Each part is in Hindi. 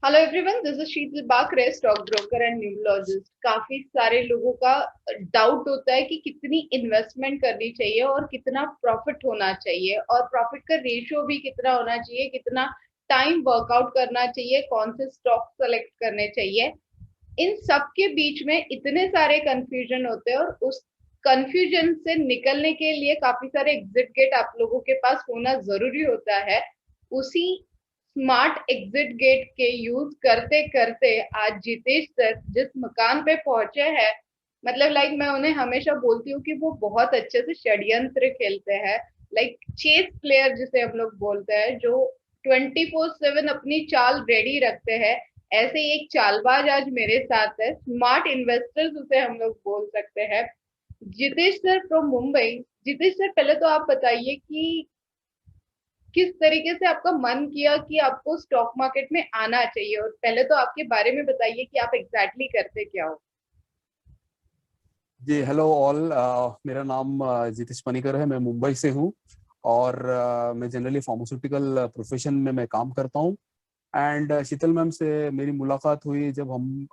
Hello everyone, this is Sheetal Bakre, stock broker and numerologist. काफी सारे लोगों का डाउट होता है कि कितनी इन्वेस्टमेंट करनी चाहिए और कितना प्रॉफिट होना चाहिए और प्रॉफिट का रेशियो भी कितना होना चाहिए, कितना टाइम वर्कआउट करना चाहिए, कौन से स्टॉक सेलेक्ट करने चाहिए। इन सब के बीच में इतने सारे कंफ्यूजन होते हैं और उस कंफ्यूजन से निकलने के लिए काफी सारे एग्जिट गेट आप लोगों के पास होना जरूरी होता है। उसी स्मार्ट एग्जिट गेट के यूज करते करते आज जितेश सर जिस मकान पे पहुंचे हैं, मतलब लाइक मैं उन्हें हमेशा बोलती हूँ कि वो बहुत अच्छे से षड्यंत्र खेलते हैं। लाइक चेस प्लेयर जिसे हम लोग बोलते हैं, जो 24/7 अपनी चाल रेडी रखते हैं, ऐसे ही एक चालबाज आज मेरे साथ है। स्मार्ट इन्वेस्टर्स उसे हम लोग बोल सकते हैं, Jitesh sir from Mumbai. Jitesh sir, पहले तो आप बताइए कि किस तरीके से आपका मन किया कि आपको स्टॉक मार्केट में आना चाहिए, और पहले तो आपके बारे में बताइए कि आप एग्जैक्टली करते क्या हो। जी हेलो ऑल। मेरा नाम जितेश पनीकर है। मैं मुंबई से हूँ और मैं जनरली फार्मास्यूटिकल प्रोफेशन में मैं काम करता हूँ। एंड शीतल मैम से मेरी मुलाकात हुई जब हम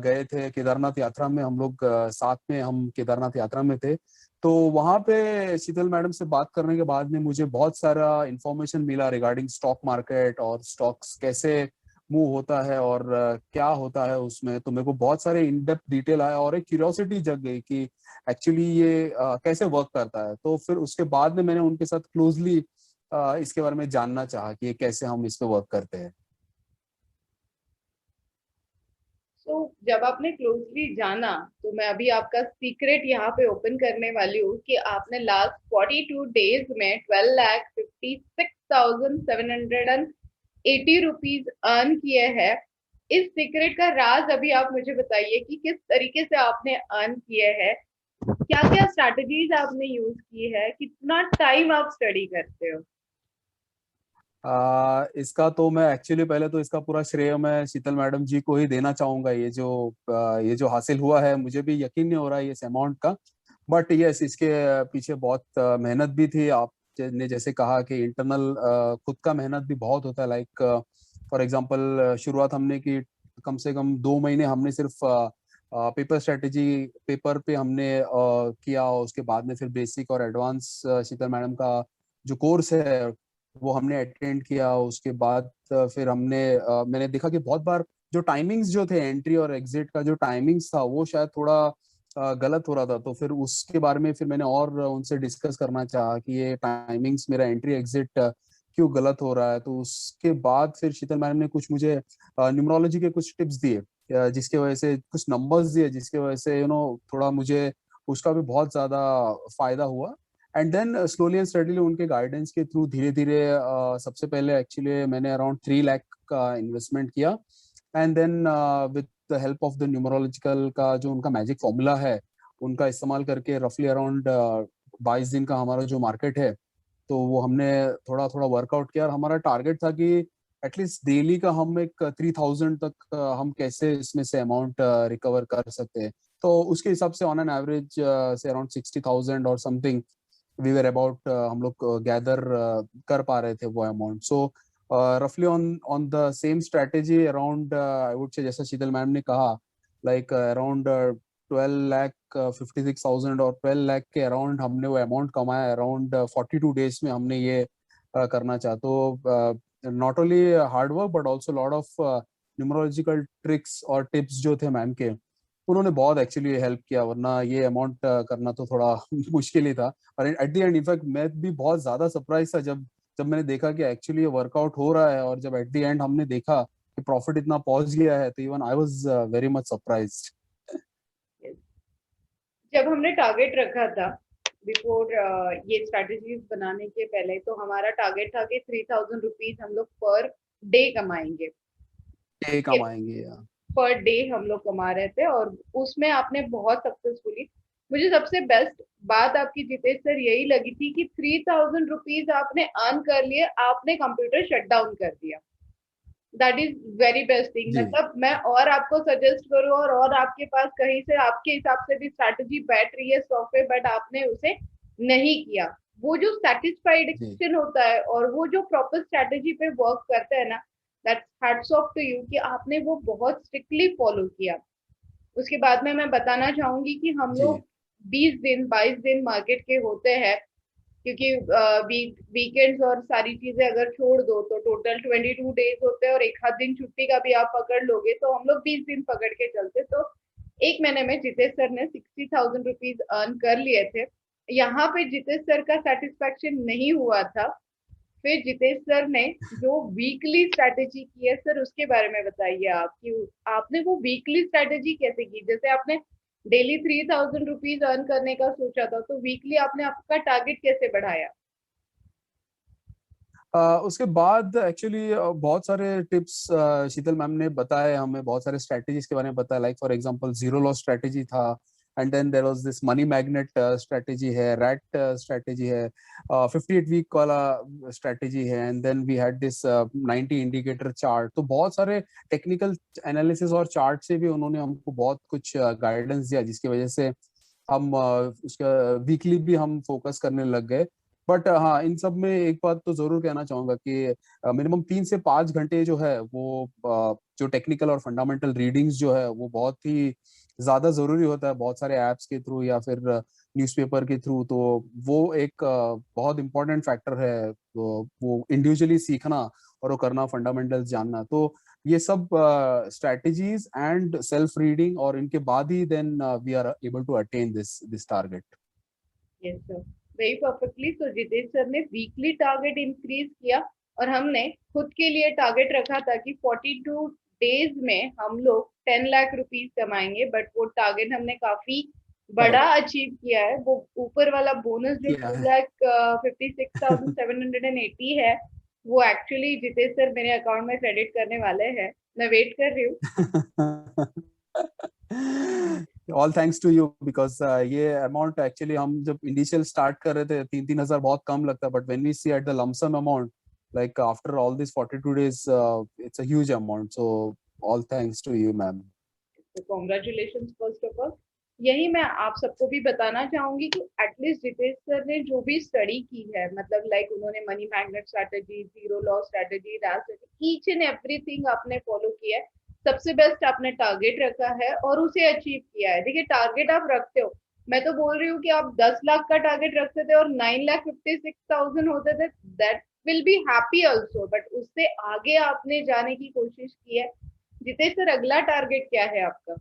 गए थे केदारनाथ यात्रा में। हम लोग साथ में हम केदारनाथ यात्रा में थे। तो वहाँ पे शीतल मैडम से बात करने के बाद में मुझे बहुत सारा इंफॉर्मेशन मिला रिगार्डिंग स्टॉक मार्केट और स्टॉक्स कैसे मूव होता है और क्या होता है उसमें। तो मेरे को बहुत सारे इन डेप्थ डिटेल आया और एक क्यूरियोसिटी जग गई कि एक्चुअली ये कैसे वर्क करता है। तो फिर उसके बाद में मैंने उनके साथ क्लोजली इसके बारे में जानना चाहा कि ये कैसे हम इस पे वर्क करते हैं। तो जब आपने क्लोजली जाना, तो मैं अभी आपका सीक्रेट यहाँ पे ओपन करने वाली हूँ कि आपने लास्ट 42 डेज में 12,56,780 रुपीज अर्न किए हैं। इस सीक्रेट का राज अभी आप मुझे बताइए कि किस तरीके से आपने अर्न किए हैं, क्या क्या स्ट्रैटेजीज आपने यूज की है, कितना टाइम आप स्टडी करते हो। इसका तो मैं एक्चुअली पहले तो इसका पूरा श्रेय मैं शीतल मैडम जी को ही देना चाहूंगा। ये जो हासिल हुआ है, मुझे भी यकीन नहीं हो रहा है इस अमाउंट का। बट यस, इसके पीछे बहुत मेहनत भी थी। आपने जैसे कहा कि इंटरनल खुद का मेहनत भी बहुत होता है। लाइक फॉर एग्जांपल शुरुआत हमने की, कम से कम 2 महीने हमने सिर्फ पेपर स्ट्रेटेजी पेपर पे हमने किया। उसके बाद में फिर बेसिक और एडवांस शीतल मैडम का जो कोर्स है वो हमने अटेंड किया। उसके बाद फिर मैंने देखा कि बहुत बार जो टाइमिंग्स जो थे एंट्री और एग्जिट का जो टाइमिंग्स था वो शायद थोड़ा गलत हो रहा था। तो फिर उसके बारे में फिर मैंने और उनसे डिस्कस करना चाहा कि ये टाइमिंग्स मेरा एंट्री एग्जिट क्यों गलत हो रहा है। तो उसके बाद फिर शीतल मैडम ने कुछ मुझे न्यूमरोलॉजी के कुछ टिप्स दिए, जिसके वजह से कुछ नंबर्स दिए, जिसके वजह से थोड़ा मुझे उसका भी बहुत ज्यादा फायदा हुआ। And then slowly and steadily उनके गाइडेंस के थ्रू धीरे धीरे सबसे पहले एक्चुअली मैंने अराउंड 3 लाख का इन्वेस्टमेंट किया। And then with the help of the numerological का जो उनका मैजिक फॉर्मूला है, उनका इस्तेमाल करके रफली अराउंड 22 दिन का हमारा जो मार्केट है, तो वो हमने थोड़ा थोड़ा वर्कआउट किया। और हमारा टारगेट था कि एटलीस्ट डेली का हम एक 3,000 तक हम कैसे इसमें से अमाउंट रिकवर कर सकते हैं। तो उसके हिसाब से ऑन एन एवरेज से अराउंड 60,000 और समथिंग वी वर अबाउट हम लोग गैदर कर पा रहे थे वो अमाउंट। सो रफली on on the same strategy around I would say, जैसा शीतल मैम ने कहा, लाइक अराउंड 12,56,000 और 12 लाख के अराउंड हमने वो अमाउंट कमाया। अराउंड 42 डेज में हमने ये करना चाहा। तो not only hard work but also lot of numerological tricks और टिप्स जो थे मैम के, उन्होंने बहुत एक्चुअली हेल्प किया। वरना ये अमाउंट करना तो थोड़ा मुश्किल ही था। और एट द एंड इनफैक्ट मैं भी बहुत ज्यादा सरप्राइज था जब जब मैंने देखा कि एक्चुअली ये वर्कआउट हो रहा है। और जब एट द एंड हमने देखा कि प्रॉफिट इतना पहुंच गया है, तो even I was very much surprised. जब हमने टारगेट रखा था बिफोर ये स्ट्रैटेजीज बनाने के पहले, तो हमारा टारगेट था कि 3,000 रुपीज हम लोग पर डे कमाएंगे। कमाएंगे या पर डे हम लोग कमा रहे थे और उसमें आपने बहुत सक्सेसफुली, मुझे सबसे बेस्ट बात आपकी जितेश सर यही लगी थी कि 3,000 रुपीज आपने अर्न कर लिए, आपने कंप्यूटर शट डाउन कर दिया। That is very best thing. जी मतलब मैं और आपको सजेस्ट करूँ और आपके पास कहीं से आपके हिसाब से भी स्ट्रैटेजी बैठ रही है सॉफ्टवेयर, बट आपने उसे नहीं किया। वो जो जी सेटिस्फाइडेशन होता है और वो जो प्रॉपर स्ट्रैटेजी पे वर्क करते हैं ना, that's hats off to you कि आपने वो बहुत स्ट्रिक्टली फॉलो किया। उसके बाद में मैं बताना चाहूंगी कि हम जी। लोग 20 दिन 22 दिन मार्केट के होते हैं, क्योंकि वीकेंड्स और सारी चीजें अगर छोड़ दो तो टोटल 22 डेज होते हैं, और एक आध दिन छुट्टी का भी आप पकड़ लोगे तो हम लोग 20 दिन पकड़ के चलते। तो एक महीने में जितेश सर ने 60,000 रुपीज अर्न कर लिए थे। यहाँ पे जितेश सर का सेटिस्फेक्शन नहीं हुआ था। फिर जितेश सर ने जो वीकली स्ट्रेटेजी की है सर, उसके बारे में बताइए आप कि आपने वो वीकली स्ट्रेटेजी कैसे की। जैसे आपने डेली 3,000 रुपीज अर्न करने का सोचा था, तो वीकली आपने आपका टारगेट कैसे बढ़ाया? उसके बाद एक्चुअली बहुत सारे टिप्स शीतल मैम ने बताए हमें, बहुत सारे स्ट्रेटेजीज के बारे में बताया। Like for example zero loss strategy था, and then there was this money magnet strategy है, रैट स्ट्रेटेजी है, 58 वीक वाला स्ट्रेटेजी है, and then we had this 90 indicator chart. तो बहुत सारे टेक्निकल एनालिसिस और चार्ट से भी उन्होंने हमको बहुत कुछ गाइडेंस दिया, जिसकी वजह से हम उसका वीकली भी हम फोकस करने लग गए। बट हाँ, इन सब में एक बात तो जरूर कहना चाहूंगा कि मिनिमम 3 से 5 घंटे जो है वो जो टेक्निकल और फंडामेंटल रीडिंग्स जो है वो बहुत ही ज्यादा जरूरी होता है, बहुत सारे एप्स के थ्रू या फिर न्यूज़पेपर के थ्रू। तो वो एक बहुत इंपॉर्टेंट फैक्टर है, वो इंडिविजुअली सीखना और वो करना, फंडामेंटल्स जानना। तो ये सब स्ट्रेटजीज एंड सेल्फ रीडिंग, और इनके बाद ही then we are able to attain this target. Yes sir, very perfectly. तो जितेश सर ने वीकली टारगेट इंक्रीज किया, और हमने खुद के लिए टारगेट रखा था कि 42 डेज में हम लोग 10 लाख रुपीज कमाएंगे। बट वो टारगेट हमने काफी बड़ा करेक्ट अचीव किया है। वो ऊपर वाला बोनस जो किया टू है। लैख 56,780 है, वो एक्चुअली जितेश सर मेरे अकाउंट में क्रेडिट करने वाले हैं। मैं वेट कर रही हूँ। All thanks to you, because ये अमाउंट एक्चुअली हम जब इनिशियल स्टार्ट कर रहे थे 3-3 हजार बहुत कम लगता, but when we see at the lumpsum amount, like after all this 42 days, it's a huge amount. So all thanks to you ma'am. तो कॉन्ग्रेचुलेशन फर्स्ट ऑफ ऑल। यही मैं आप सबको भी बताना चाहूंगी कि एटलीस्ट जितेश सर ने जो भी स्टडी की है, मतलब लाइक उन्होंने money magnet strategy, zero loss strategy, rat strategy, each and everything आपने फॉलो किया है। सबसे बेस्ट आपने टारगेट रखा है और उसे अचीव किया है। देखिए, टारगेट आप रखते हो, मैं तो बोल रही हूँ कि आप 10 लाख का टारगेट रखते थे और 9,56,000 होते थे, that will be happy also. But उससे आगे आपने जाने की कोशिश की है। जितेश सर, अगला टारगेट क्या है आपका?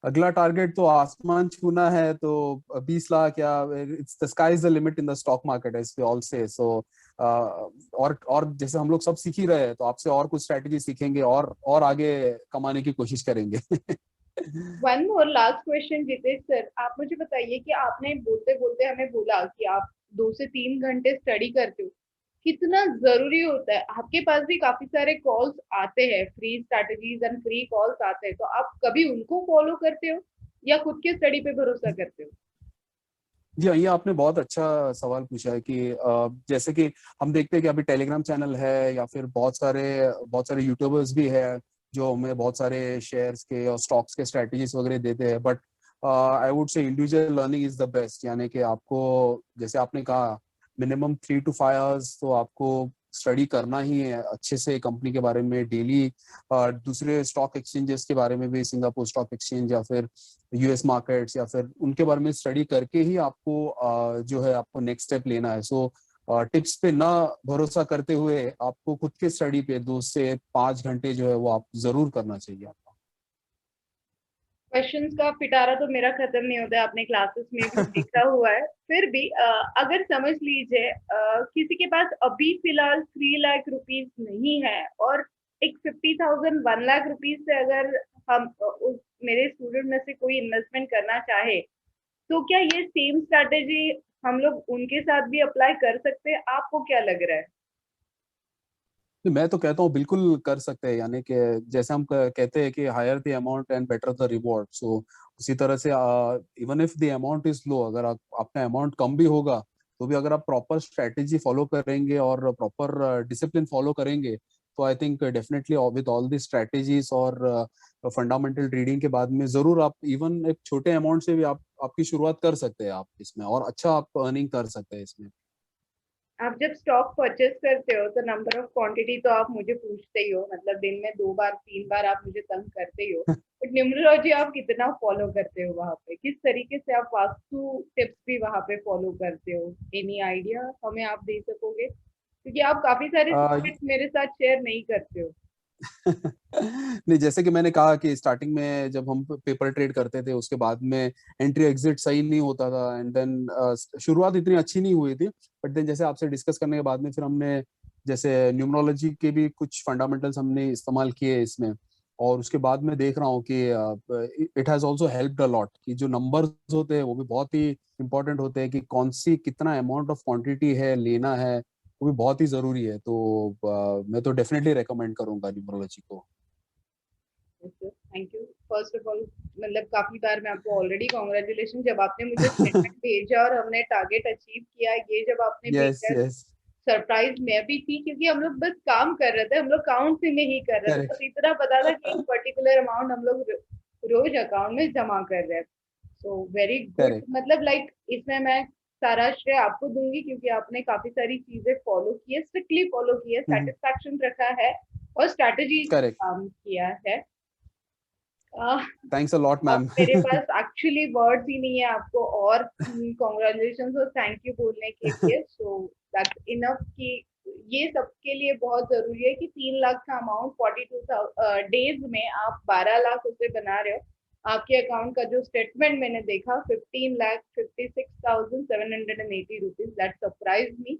अगला टारगेट तो आसमान छूना है, तो 20 लाख, या it's the sky is the limit in the stock market as we all say. So और जैसे हम लोग सब सीख ही रहे हैं, तो आपसे और कुछ स्ट्रेटजी सीखेंगे और आगे कमाने की कोशिश करेंगे। One more last question Jitesh sir, आप मुझे बताइए कि आपने बोलते बोलते हमें बोला कि आप 2 से 3 घंटे स्टडी करते हो। कितना जरूरी होता है? आपके पास भी काफी सारे कॉल्स आते हैं, free strategies and free calls आते हैं, तो आप कभी उनको फॉलो करते हो या खुद के स्टडी पे भरोसा करते हो? जी हाँ, ये आपने बहुत अच्छा सवाल पूछा है कि जैसे कि हम देखते हैं कि अभी टेलीग्राम चैनल है, या फिर बहुत सारे यूट्यूबर्स भी है जो हमें बहुत सारे शेयर्स के और स्टॉक्स के स्ट्रेटजीज वगैरह देते हैं। But I would say individual learning is the best, यानी कि आपको, जैसे आपने कहा, मिनिमम 3 to 5 hours तो आपको स्टडी करना ही है अच्छे से कंपनी के बारे में डेली। दूसरे स्टॉक एक्सचेंजेस के बारे में भी, सिंगापुर स्टॉक एक्सचेंज या फिर यूएस मार्केट्स, या फिर उनके बारे में स्टडी करके ही आपको जो है आपको नेक्स्ट स्टेप लेना है। सो टिप्स पे ना भरोसा करते हुए आपको खुद के स्टडी पे 2 से 5 घंटे जो है वो आप जरूर करना चाहिए आपको। क्वेश्चंस का पिटारा तो मेरा खत्म नहीं होता है, आपने क्लासेस में भी देखा हुआ है। फिर भी अगर समझ लीजिए किसी के पास अभी फिलहाल 3 लाख रुपीज नहीं है, और एक 50,000 1 लाख रुपीज से अगर हम उस मेरे स्टूडेंट में से कोई इन्वेस्टमेंट करना चाहे, तो क्या ये सेम स्ट्रैटेजी हम लोग उनके साथ भी अप्लाई कर सकते हैं? आपको क्या लग रहा है? तो मैं तो कहता हूँ बिल्कुल कर सकते हैं, यानी कि जैसे हम कहते हैं कि higher the amount and better the reward. So उसी तरह से even if the amount is low, अगर आपका अमाउंट कम भी होगा, तो भी अगर आप प्रॉपर स्ट्रेटेजी फॉलो करेंगे और प्रॉपर डिसिप्लिन फॉलो करेंगे, तो I think definitely with all the strategies और फंडामेंटल रीडिंग के बाद में जरूर आप इवन एक छोटे अमाउंट से भी आप आपकी शुरुआत कर सकते हैं आप इसमें, और अच्छा आप अर्निंग कर सकते हैं इसमें। आप जब स्टॉक परचेस करते हो तो नंबर ऑफ क्वांटिटी तो आप मुझे पूछते ही हो, मतलब दिन में 2 बार 3 बार आप मुझे तंग करते ही हो, बट न्यूमरोलॉजी आप कितना फॉलो करते हो वहां पे, किस तरीके से आप वास्तु टिप्स भी वहां पे फॉलो करते हो? एनी आइडिया हमें आप दे सकोगे, क्योंकि आप काफी सारे आ, सीक्रेट्स मेरे साथ शेयर नहीं करते हो। नहीं, जैसे कि मैंने कहा कि स्टार्टिंग में जब हम पेपर ट्रेड करते थे उसके बाद में एंट्री एग्जिट सही नहीं होता था, एंड देन शुरुआत इतनी अच्छी नहीं हुई थी, बट देन जैसे आपसे डिस्कस करने के बाद में फिर हमने जैसे न्यूमरोलॉजी के भी कुछ फंडामेंटल्स हमने इस्तेमाल किए इसमें, और उसके बाद मैं देख रहा हूँ कि it has also helped a lot, कि जो नंबर्स होते हैं वो भी बहुत ही इंपॉर्टेंट होते हैं, कि कौन सी कितना अमाउंट ऑफ क्वांटिटी है लेना है, वो भी बहुत ही जरूरी है। तो मैं तो डेफिनेटली रेकमेंड करूंगा न्यूमरोलॉजी को। Thank you first of all, मतलब काफी बार मैं आपको ऑलरेडी कॉन्ग्रेचुलेशन, जब आपने मुझे स्टेटमेंट भेजा और हमने टारगेट अचीव किया, ये जब आपने यस भेजा, यस। सरप्राइज मैं भी थी, क्योंकि हम लोग बस काम कर रहे थे, हम लोग काउंट ही नहीं कर रहे थे, बस करेक्ट। इतना पता था कि एक पर्टिकुलर अमाउंट हम लोग रोज अकाउंट में जमा कर रहे हैं। So very good, correct. मतलब लाइक इसमें मैं सारा श्रेय आपको दूंगी, क्योंकि आपने काफी सारी चीजें फॉलो की है, स्ट्रिक्टली फॉलो की है, सेटिस्फैक्शन रखा है और स्ट्रैटेजी करेक्ट। काम किया है। थैंक्स अ लॉट अब मैम। मेरे पास एक्चुअली वर्ड्स ही नहीं है आपको और कॉन्ग्रेचुलेशन और थैंक यू बोलने के लिए। सो दैट्स इनफ कि ये सबके लिए बहुत जरूरी है कि 3 लाख का अमाउंट 42 डेज में आप 12 लाख उसे बना रहे हो। आपके अकाउंट का जो स्टेटमेंट मैंने देखा, 15,56,780 रुपीज, दैट सरप्राइज मी।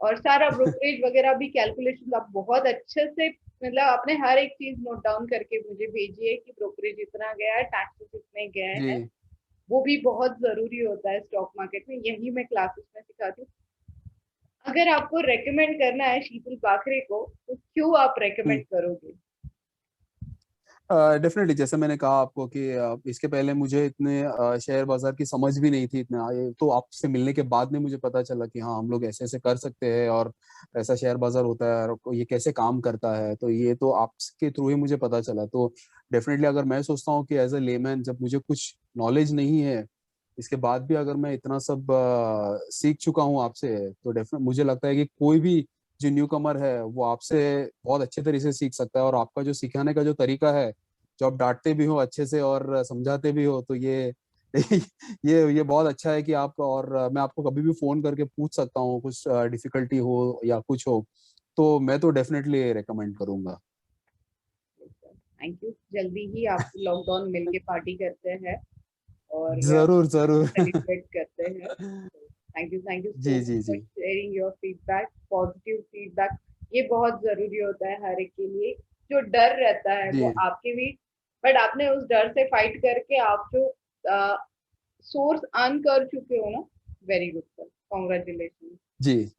और सारा ब्रोकरेज वगैरह भी कैलकुलेशन आप बहुत अच्छे से, मतलब आपने हर एक चीज नोट डाउन करके मुझे भेजी है कि ब्रोकरेज इतना गया है, टैक्सेस इतने गए हैं। जी। वो भी बहुत जरूरी होता है स्टॉक मार्केट में, यही मैं क्लासेस में सिखाती हूँ। अगर आपको रेकमेंड करना है शीतल बाखरे को, तो क्यों आप रेकमेंड करोगे? डेफिनेटली, जैसे मैंने कहा आपको कि इसके पहले मुझे इतने शेयर बाजार की समझ भी नहीं थी इतना, ये तो आपसे मिलने के बाद में मुझे पता चला कि हाँ हम लोग ऐसे ऐसे कर सकते हैं, और ऐसा शेयर बाजार होता है और ये कैसे काम करता है, तो ये तो आपके थ्रू ही मुझे पता चला। तो डेफिनेटली अगर मैं सोचता हूँ कि एज अ लेमैन जब मुझे कुछ नॉलेज नहीं है, इसके बाद भी अगर मैं इतना सब सीख चुका हूँ आपसे, तो डेफिनेट मुझे लगता है कि कोई भी जो न्यू कमर है वो आपसे बहुत अच्छे तरीके से सीख सकता है, और आपका जो सिखाने का जो तरीका है, जो आप डांटते भी हो अच्छे से और समझाते भी हो, तो ये ये बहुत अच्छा है कि आप, और मैं आपको कभी भी फोन करके पूछ सकता हूँ कुछ डिफिकल्टी हो या कुछ हो, तो मैं तो डेफिनेटली रेकमेंड करूंगा। थैंक यू, जल्दी ही आप लॉकडाउन मिलके पार्टी करते हैं और जरूर जरूर। सेलिब्रेट करते हैं। Thank you so ji much ji for ji sharing your feedback, positive feedback. ये बहुत जरूरी होता है हर एक के लिए। जो डर रहता है वो जी आपके भी, बट आपने उस डर से फाइट करके आप जो सोर्स अर्न कर चुके हो ना, वेरी गुड सर, कॉन्ग्रेचुलेशन। जी।